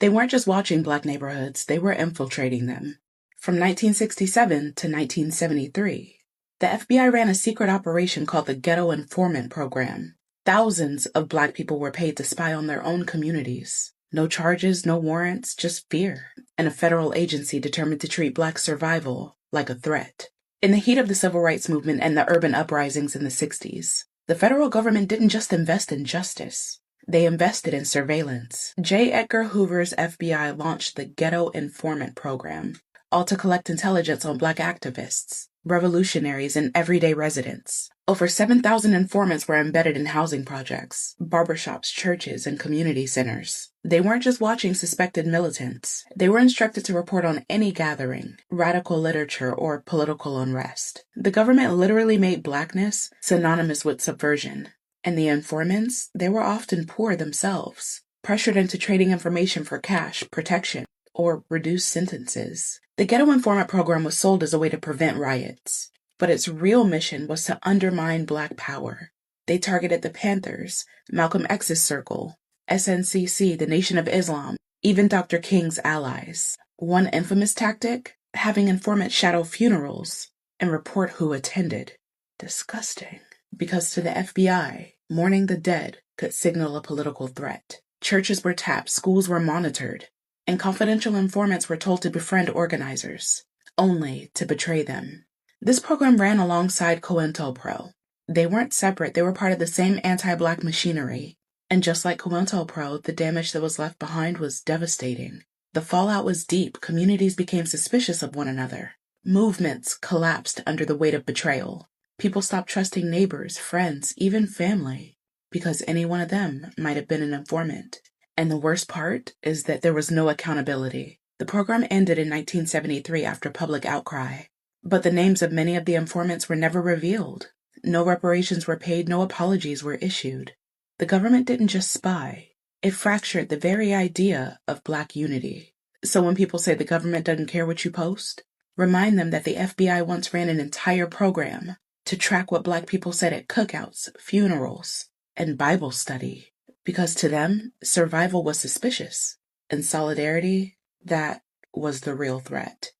They weren't just watching Black neighborhoods, they were infiltrating them. From 1967 to 1973, the FBI ran a secret operation called the Ghetto Informant Program. Thousands of Black people were paid to spy on their own communities. No charges, no warrants, just fear, and a federal agency determined to treat Black survival like a threat. In the heat of the Civil Rights Movement and the urban uprisings in the 60s, the federal government didn't just invest in justice. They invested in surveillance. J. Edgar Hoover's FBI launched the Ghetto Informant Program, all to collect intelligence on Black activists, revolutionaries, and everyday residents. Over 7,000 informants were embedded in housing projects, barbershops, churches, and community centers. They weren't just watching suspected militants. They were instructed to report on any gathering, radical literature, or political unrest. The government literally made Blackness synonymous with subversion. And the informants, they were often poor themselves, pressured into trading information for cash, protection, or reduced sentences. The Ghetto Informant Program was sold as a way to prevent riots, but its real mission was to undermine Black power. They targeted the Panthers, Malcolm X's circle, SNCC, the Nation of Islam, even Dr. King's allies. One infamous tactic? Having informants shadow funerals and report who attended. Disgusting. Because to the FBI, mourning the dead could signal a political threat. Churches were tapped, schools were monitored, and confidential informants were told to befriend organizers, only to betray them. This program ran alongside COINTELPRO. They weren't separate, they were part of the same anti-Black machinery. And just like COINTELPRO, the damage that was left behind was devastating. The fallout was deep, communities became suspicious of one another. Movements collapsed under the weight of betrayal. People stopped trusting neighbors, friends, even family, because any one of them might have been an informant. And the worst part is that there was no accountability. The program ended in 1973 after public outcry, but the names of many of the informants were never revealed. No reparations were paid, no apologies were issued. The government didn't just spy, it fractured the very idea of Black unity. So when people say the government doesn't care what you post, remind them that the FBI once ran an entire program to track what Black people said at cookouts, funerals, and Bible study. Because to them, survival was suspicious, and solidarity, that was the real threat.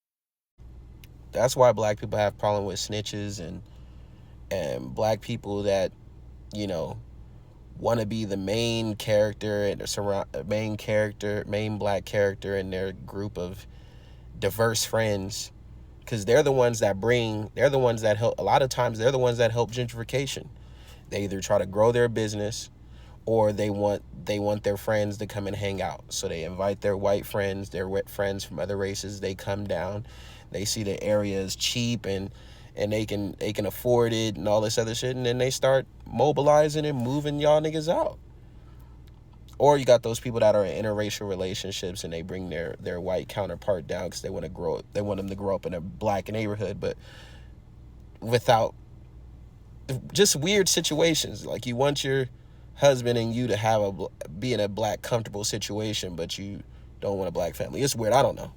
That's why Black people have problem with snitches and Black people that, want to be the main character and main Black character in their group of diverse friends. Because they're the ones that help. A lot of times they're the ones that help gentrification. They either try to grow their business or they want their friends to come and hang out. So they invite their white friends, their friends from other races. They come down. They see the area is cheap and they can afford it and all this other shit. And then they start mobilizing and moving y'all niggas out. Or you got those people that are in interracial relationships and they bring their white counterpart down because they want them to grow up in a Black neighborhood, but without just weird situations. Like you want your husband and you to be in a Black comfortable situation, but you don't want a Black family. It's weird. I don't know.